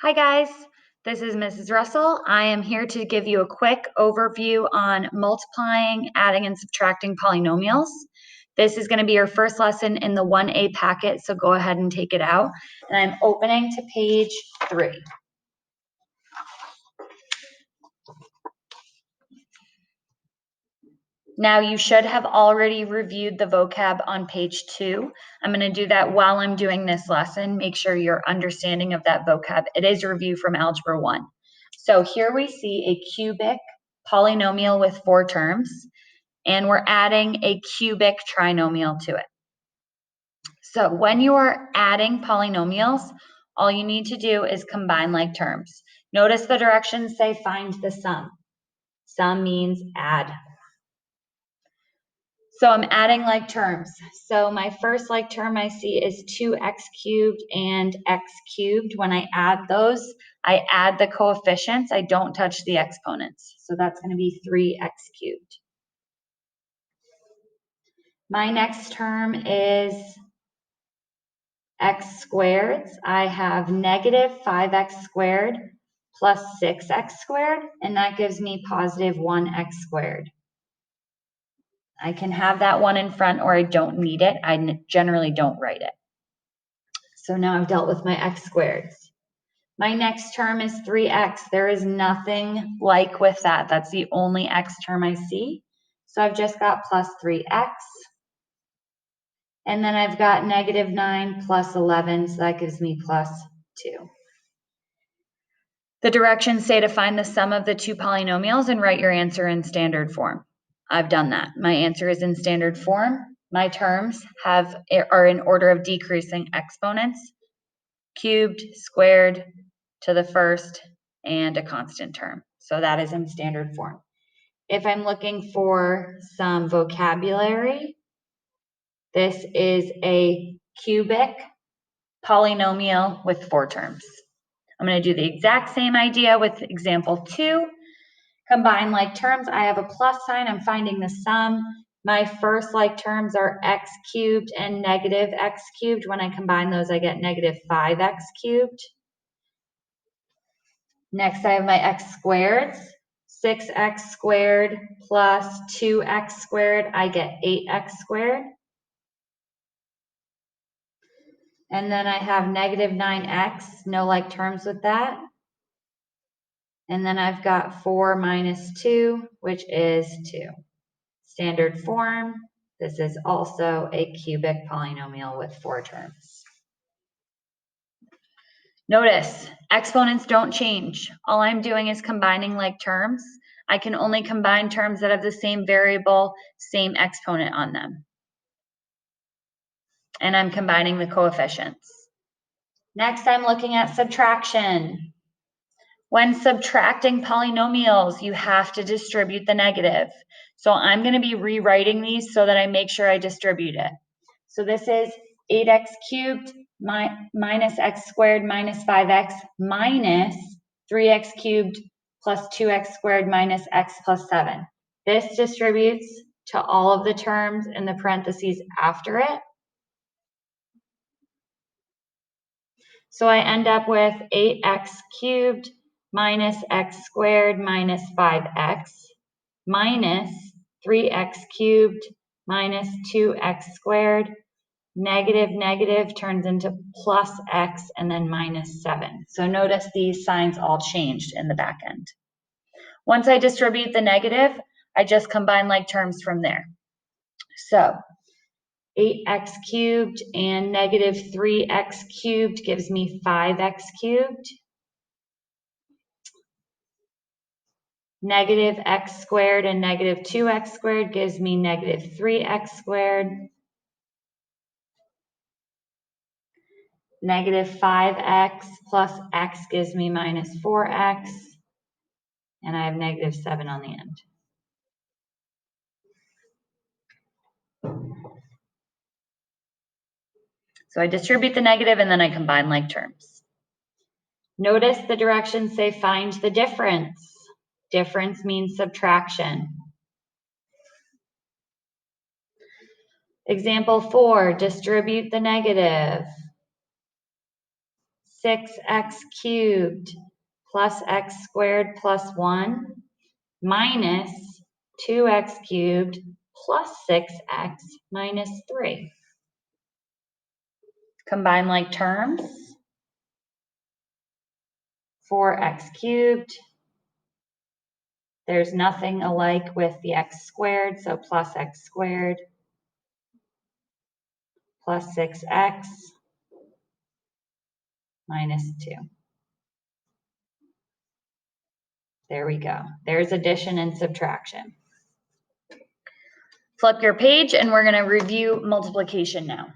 Hi guys, this is Mrs. Russell. I am here to give you a quick overview on multiplying, adding, and subtracting polynomials. This is going to be your first lesson in the 1A packet, so go ahead and take it out. And I'm opening to page 3. Now you should have already reviewed the vocab on page 2. I'm going to do that while I'm doing this lesson. Make sure your understanding of that vocab. It is a review from Algebra 1. So here we see a cubic polynomial with 4 terms, and we're adding a cubic trinomial to it. So when you are adding polynomials, all you need to do is combine like terms. Notice the directions say find the sum. Sum means add. So I'm adding like terms. So my first like term I see is 2x cubed and x cubed. When I add those, I add the coefficients. I don't touch the exponents. So that's going to be 3x cubed. My next term is x squared. I have negative 5x squared plus 6x squared, and that gives me positive 1x squared. I can have that one in front or I don't need it. I generally don't write it. So now I've dealt with my x squareds. My next term is 3x. There is nothing like with that. That's the only x term I see. So I've just got plus 3x. And then I've got negative 9 plus 11, so that gives me plus 2. The directions say to find the sum of the two polynomials and write your answer in standard form. I've done that. My answer is in standard form. My terms are in order of decreasing exponents, cubed, squared to the first, and a constant term. So that is in standard form. If I'm looking for some vocabulary, this is a cubic polynomial with 4 terms. I'm going to do the exact same idea with example 2. Combine like terms. I have a plus sign. I'm finding the sum. My first like terms are x cubed and negative x cubed. When I combine those, I get negative 5x cubed. Next, I have my x squareds. 6x squared plus 2x squared, I get 8x squared. And then I have negative 9x, no like terms with that. And then I've got 4 minus 2, which is 2. Standard form, this is also a cubic polynomial with 4 terms. Notice, exponents don't change. All I'm doing is combining like terms. I can only combine terms that have the same variable, same exponent on them. And I'm combining the coefficients. Next, I'm looking at subtraction. When subtracting polynomials, you have to distribute the negative. So I'm going to be rewriting these so that I make sure I distribute it. So this is 8x cubed minus x squared minus 5x minus 3x cubed plus 2x squared minus x plus 7. This distributes to all of the terms in the parentheses after it. So I end up with 8x cubed minus x squared minus 5x minus 3x cubed minus 2x squared. Negative, negative turns into plus x and then minus 7. So notice these signs all changed in the back end. Once I distribute the negative, I just combine like terms from there. So 8x cubed and negative 3x cubed gives me 5x cubed. Negative x squared and negative 2x squared gives me negative 3x squared. Negative 5x plus x gives me minus 4x. And I have negative 7 on the end. So I distribute the negative and then I combine like terms. Notice the directions say find the difference. Difference means subtraction. Example 4, distribute the negative. 6x cubed plus x squared plus 1 minus 2x cubed plus 6x minus 3. Combine like terms. 4x cubed. There's nothing alike with the x squared, so plus x squared plus 6x minus 2. There we go. There's addition and subtraction. Flip your page and we're going to review multiplication now.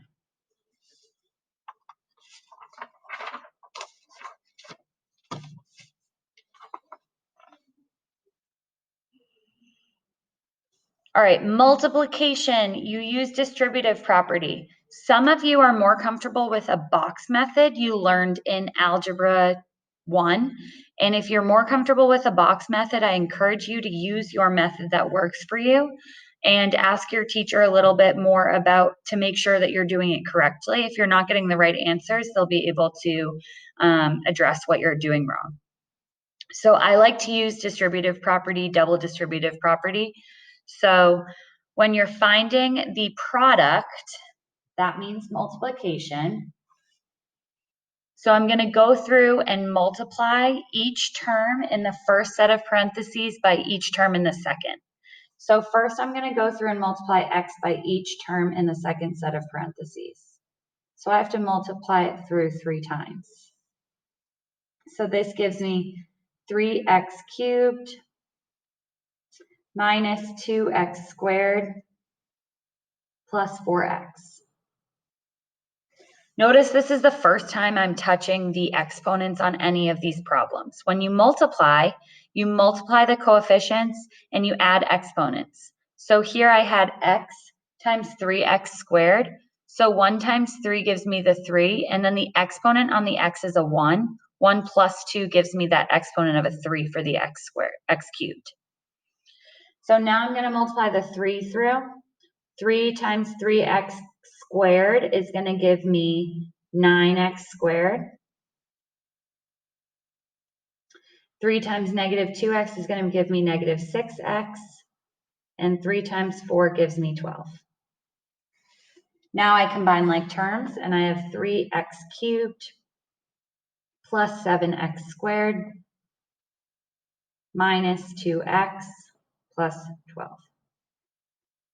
All right, multiplication, you use distributive property. Some of you are more comfortable with a box method you learned in Algebra 1. And if you're more comfortable with a box method, I encourage you to use your method that works for you and ask your teacher a little bit more to make sure that you're doing it correctly. If you're not getting the right answers, they'll be able to address what you're doing wrong. So I like to use distributive property, double distributive property. So when you're finding the product, that means multiplication. So I'm going to go through and multiply each term in the first set of parentheses by each term in the second. So first I'm going to go through and multiply x by each term in the second set of parentheses. So I have to multiply it through 3 times. So this gives me 3x cubed minus 2x squared plus 4x. Notice this is the first time I'm touching the exponents on any of these problems. When you multiply the coefficients and you add exponents. So here I had x times 3x squared. So 1 times 3 gives me the 3, and then the exponent on the x is a 1. 1 plus 2 gives me that exponent of a 3 for the x cubed. So now I'm going to multiply the 3 through. 3 times 3x squared is going to give me 9x squared. 3 times negative 2x is going to give me negative 6x. And 3 times 4 gives me 12. Now I combine like terms, and I have 3x cubed plus 7x squared minus 2x plus 12.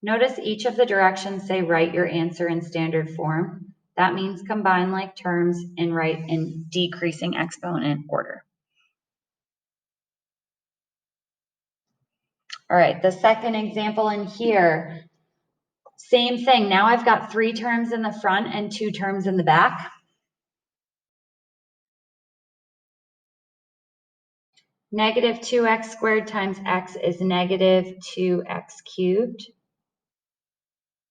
Notice each of the directions say write your answer in standard form. That means combine like terms and write in decreasing exponent order. All right, the second example in here, same thing. Now I've got 3 terms in the front and 2 terms in the back. Negative 2x squared times x is negative 2x cubed.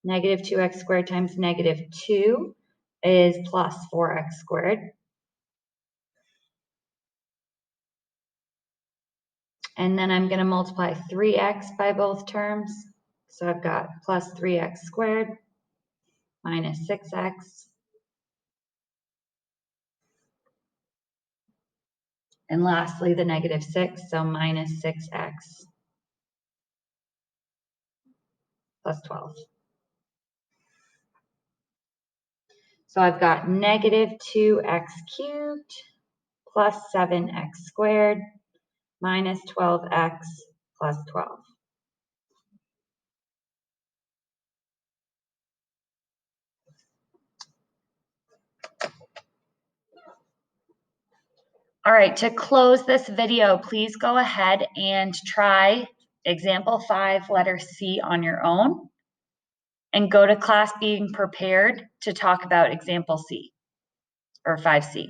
Negative 2x squared times negative 2 is plus 4x squared. And then I'm going to multiply 3x by both terms. So I've got plus 3x squared minus 6x. And lastly, the negative 6, so minus 6x plus 12. So I've got negative 2x cubed plus 7x squared minus 12x plus 12. All right, to close this video, please go ahead and try example 5, letter C on your own, and go to class being prepared to talk about example C or 5C.